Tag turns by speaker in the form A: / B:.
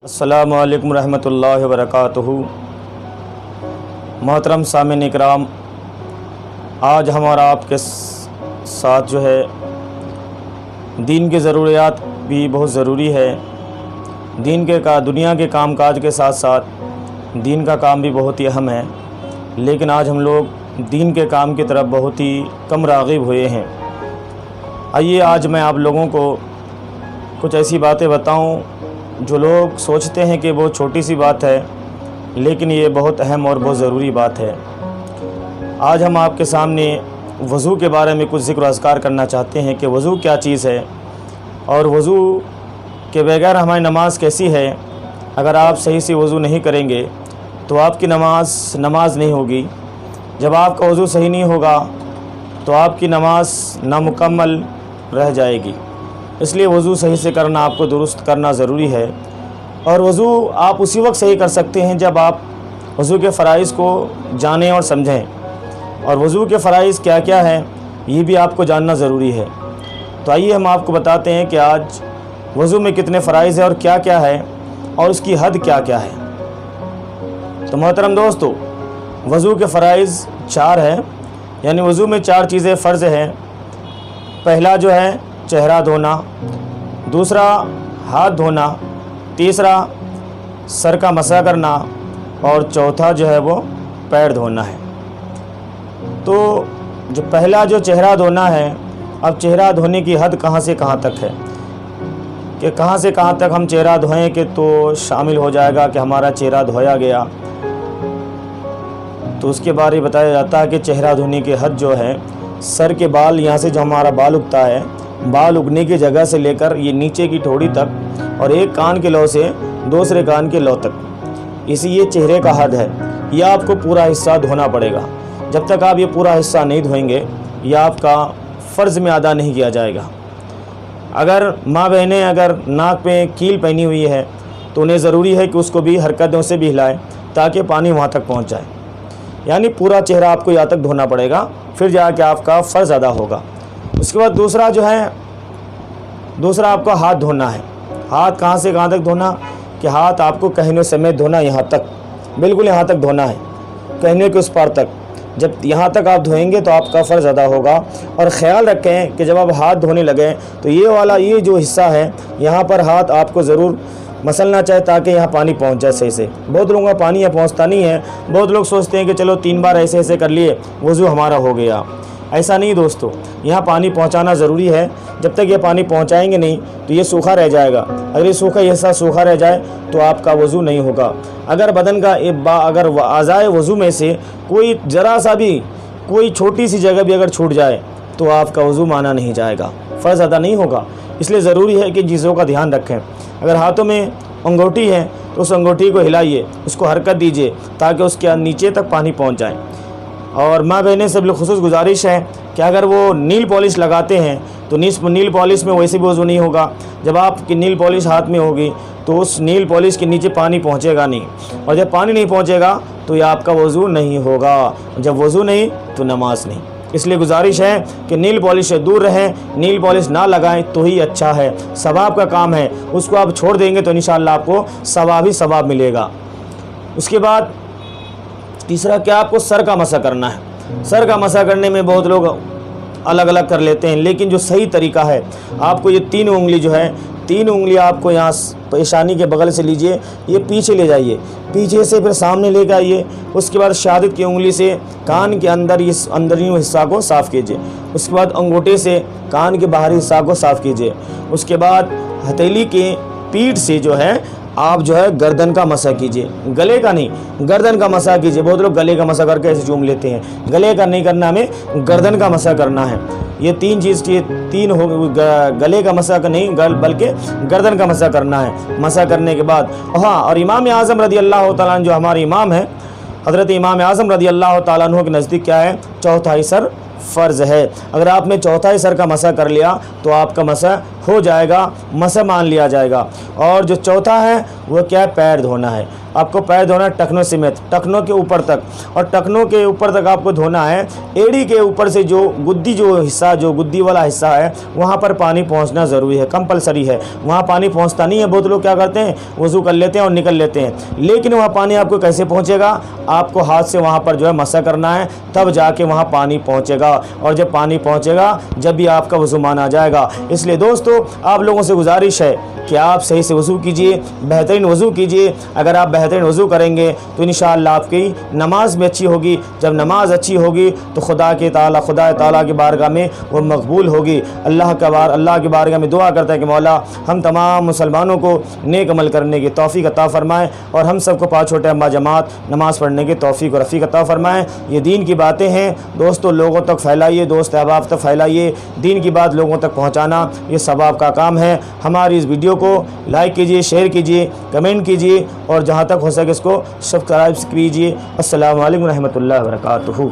A: अस्सलामु अलैकुम रहमतुल्लाहि व बरकातुहू। मोहतरम सामिन इकराम, आज हमारा आपके साथ जो है दीन की ज़रूरियात भी बहुत ज़रूरी है। दुनिया के काम काज के साथ साथ दीन का काम भी बहुत ही अहम है, लेकिन आज हम लोग दीन के काम की तरफ बहुत ही कम राग़िब हुए हैं। आइए आज मैं आप लोगों को कुछ ऐसी बातें बताऊं जो लोग सोचते हैं कि वो छोटी सी बात है, लेकिन ये बहुत अहम और बहुत ज़रूरी बात है। आज हम आपके सामने वज़ू के बारे में कुछ ज़िक्र अज़कार करना चाहते हैं कि वज़ू क्या चीज़ है और वज़ू के बगैर हमारी नमाज़ कैसी है। अगर आप सही से वज़ू नहीं करेंगे तो आपकी नमाज नहीं होगी। जब आपका वज़ू सही नहीं होगा तो आपकी नमाज नामुकम्मल रह जाएगी। इसलिए वज़ू सही से करना, आपको दुरुस्त करना ज़रूरी है। और वज़ू आप उसी वक्त सही कर सकते हैं जब आप वज़ू के फ़राइज़ को जानें और समझें। और वज़ू के फ़राइज़ क्या क्या हैं ये भी आपको जानना ज़रूरी है। तो आइए हम आपको बताते हैं कि आज वज़ू में कितने फ़राइज़ हैं और क्या क्या है और उसकी हद क्या क्या है। तो मोहतरम दोस्तों, वज़ू के फ़राइज़ 4 हैं, यानी वज़ू में 4 चीज़ें फ़र्ज़ हैं। पहला जो है चेहरा धोना, दूसरा हाथ धोना, तीसरा सर का मसा करना और चौथा जो है वो पैर धोना है। तो जो पहला जो चेहरा धोना है, अब चेहरा धोने की हद कहाँ से कहाँ तक है कि कहाँ से कहाँ तक हम चेहरा धोएं कि तो शामिल हो जाएगा कि हमारा चेहरा धोया गया। तो उसके बारे में बताया जाता है कि चेहरा धोने की हद जो है, सर के बाल, यहाँ से जो हमारा बाल उगता है, बाल उगने की जगह से लेकर ये नीचे की ठोड़ी तक और एक कान के लौ से दूसरे कान के लौ तक, इसी ये चेहरे का हद है। यह आपको पूरा हिस्सा धोना पड़ेगा। जब तक आप ये पूरा हिस्सा नहीं धोएंगे यह आपका फ़र्ज़ में अदा नहीं किया जाएगा। अगर माँ बहनें अगर नाक पे कील पहनी हुई है तो उन्हें ज़रूरी है कि उसको भी हरकतों से भी हिलाएं ताकि पानी वहाँ तक पहुँच जाए। यानी पूरा चेहरा आपको यहाँ तक धोना पड़ेगा, फिर जाके आपका फ़र्ज़ अदा होगा। उसके बाद दूसरा आपको हाथ धोना है। हाथ कहाँ से कहाँ तक धोना कि हाथ आपको कहने समेत धोना, यहाँ तक, बिल्कुल यहाँ तक धोना है, कहने के उस पार तक। जब यहाँ तक आप धोएंगे तो आपका फ़र्ज़ अदा होगा। और ख़्याल रखें कि जब आप हाथ धोने लगें तो ये जो हिस्सा है यहाँ पर हाथ आपको ज़रूर मसलना चाहिए ताकि यहाँ पानी पहुँच जाए सही से। बहुत लोगों का पानी यहाँ पहुँचता नहीं है। बहुत लोग सोचते हैं कि चलो 3 बार ऐसे ऐसे कर लिए वज़ू हमारा हो गया। ऐसा नहीं दोस्तों, यहाँ पानी पहुँचाना ज़रूरी है। जब तक ये पानी पहुँचाएंगे नहीं तो ये सूखा रह जाएगा। अगर ये हिस्सा सूखा रह जाए तो आपका वज़ू नहीं होगा। अगर बदन का अगर आज़ाए वज़ू में से कोई ज़रा सा भी, कोई छोटी सी जगह भी अगर छूट जाए तो आपका वज़ू माना नहीं जाएगा, फ़र्ज़ अदा नहीं होगा। इसलिए ज़रूरी है कि चीज़ों का ध्यान रखें। अगर हाथों में अंगूठी है तो उस अंगूठी को हिलाइए, उसको हरकत दीजिए ताकि उसके नीचे तक पानी पहुँच जाए। और माँ बहनें सब लोग खुसूस गुजारिश है कि अगर वो नील पॉलिश लगाते हैं तो नील पॉलिश में वैसे भी वज़ू नहीं होगा। जब आपकी नील पॉलिश हाथ में होगी तो उस नील पॉलिश के नीचे पानी पहुंचेगा नहीं, और जब पानी नहीं पहुंचेगा तो ये आपका वज़ू नहीं होगा। जब वज़ू नहीं तो नमाज नहीं। इसलिए गुजारिश है कि नील पॉलिश से दूर रहें, नील पॉलिश ना लगाएं तो ही अच्छा है। सवाब का काम है, उसको आप छोड़ देंगे तो इंशाअल्लाह आपको सवाब ही सवाब मिलेगा। उसके बाद तीसरा क्या, आपको सर का मसा करना है। सर का मसा करने में बहुत लोग अलग अलग कर लेते हैं, लेकिन जो सही तरीका है, आपको ये 3 उंगली जो है, 3 उंगली आपको यहाँ पेशानी के बगल से लीजिए, ये पीछे ले जाइए, पीछे से फिर सामने लेकर आइए। उसके बाद शहादत की उंगली से कान के अंदर इस अंदरूनी हिस्सा को साफ़ कीजिए। उसके बाद अंगूठे से कान के बाहरी हिस्सा को साफ़ कीजिए। उसके बाद हथेली के पीठ से जो है आप जो है गर्दन का मसा कीजिए, गले का नहीं, गर्दन का मसा कीजिए। बहुत लोग गले का मसा करके ऐसे चूम लेते हैं, गले का नहीं करना, हमें गर्दन का मसा करना है। ये 3 चीज़, 3 हो, गले का मसा का नहीं बल्कि गर्दन का मसा करना है। मसा करने के बाद हाँ, और इमाम आज़म रज़ी अल्लाह तआला अन्हु जो हमारे इमाम हैं, हज़रत इमाम आज़म रज़ी अल्लाह तआला अन्हु के नज़दीक क्या है, चौथाई सर फ़र्ज़ है। अगर आपने चौथाई सर का मसा कर लिया तो आपका मसा हो जाएगा, मसा मान लिया जाएगा। और जो चौथा है वो क्या है, पैर धोना है। आपको पैर धोना है टखनों समेत, टखनों के ऊपर तक, और टखनों के ऊपर तक आपको धोना है। एड़ी के ऊपर से जो गुद्दी जो हिस्सा, जो गुद्दी वाला हिस्सा है, वहाँ पर पानी पहुँचना ज़रूरी है, कंपलसरी है। वहाँ पानी पहुँचता नहीं है, बहुत लोग क्या करते हैं, वज़ू कर लेते हैं और निकल लेते हैं। लेकिन वहाँ पानी आपको कैसे पहुँचेगा, आपको हाथ से वहाँ पर जो है मसा करना है, तब जाके वहाँ पानी पहुँचेगा। और जब पानी पहुँचेगा, जब भी आपका वज़ू माना जाएगा। इसलिए दोस्तों, आप लोगों से गुजारिश है कि आप सही से वज़ू कीजिए, बेहतरीन वज़ू कीजिए। अगर आप बेहतरीन वज़ू करेंगे तो इंशाअल्लाह आपकी नमाज़ भी अच्छी होगी। जब नमाज अच्छी होगी तो खुदा ताला की बारगाह में वो मकबूल होगी। अल्लाह की बारगाह में दुआ करता है कि मौला हम तमाम मुसलमानों को नेक अमल करने की तौफीक अता फ़रमाए, और हम सबको 5 छोटे अम्मा जमात नमाज़ पढ़ने की तौफीक और रफ़ीक अता फ़रमाए। ये दीन की बातें हैं दोस्तों, लोगों तक फैलाइए, दोस्त अहबाब तक फैलाइए। दीन की बात लोगों तक पहुँचाना ये सवाब का काम है। हमारी इस वीडियो को लाइक कीजिए, शेयर कीजिए, कमेंट कीजिए, और जहाँ तक हो सके इसको सब्सक्राइब कीजिए। अस्सलामु अलैकुम रहमतुल्लाहि व बरकातुहू।